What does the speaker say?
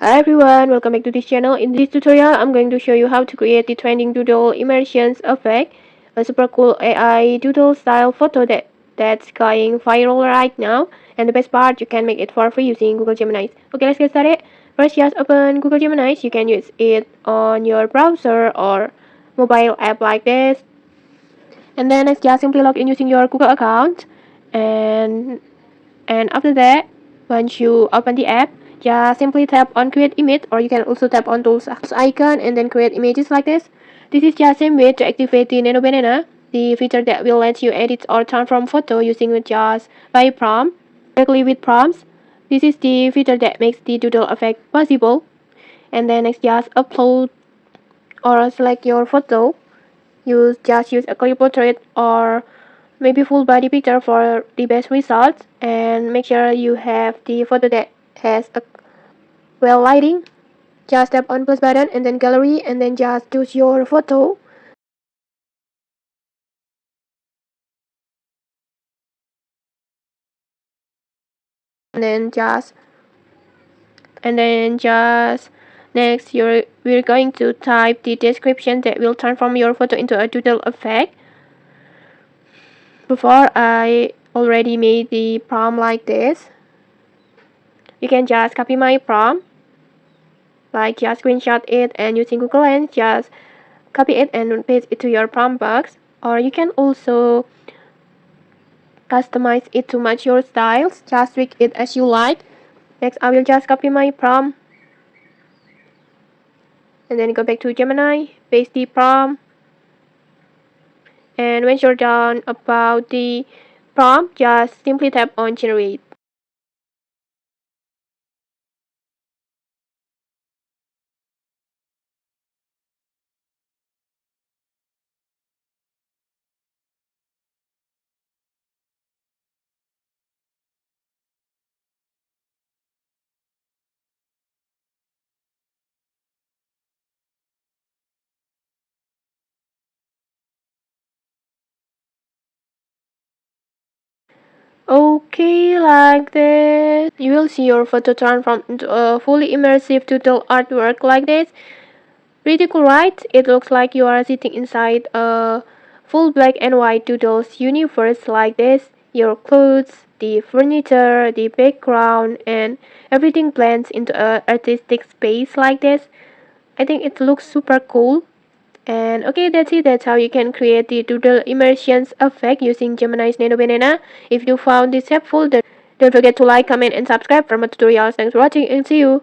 Hi everyone, welcome back to this channel. In this tutorial, I'm going to show you how to create the trending Doodle Immersions effect, a super cool AI doodle style photo that's going viral right now. And the best part, you can make it for free using Google Gemini. Okay, let's get started. First, just open Google Gemini. You can use it on your browser or mobile app like this. And then next, just simply log in using your Google account. And and after that, once you open the app, just simply tap on create image, or you can also tap on tools icon and then create images like this. This is just same way to activate the Nano Banana, the feature that will let you edit or transform photo using just by prompt, directly with prompts. This is the feature that makes the doodle effect possible. And then next, just upload or select your photo. Use a clear portrait or maybe full body picture for the best results, and make sure you have the photo that has a well lighting. Just tap on plus button and then gallery, and then just choose your photo, and then just next we're going to type the description that will transform your photo into a doodle effect. Before, I already made the prompt like this. You can just copy my prompt, like just screenshot it, and using Google Lens just copy it and paste it to your prompt box. Or you can also customize it to match your styles, just tweak it as you like. Next, I will just copy my prompt and then go back to Gemini, paste the prompt, and when you're done about the prompt, just simply tap on generate. Okay, like this, you will see your photo transform into a fully immersive doodle artwork like this. Pretty cool, right? It looks like you are sitting inside a full black and white doodles universe like this. Your clothes, the furniture, the background, and everything blends into a artistic space like this. I think it looks super cool. And okay, that's it. That's how you can create the doodle immersions effect using Gemini's Nano Banana. If you found this helpful, then don't forget to like, comment, and subscribe for more tutorials. Thanks for watching, and see you.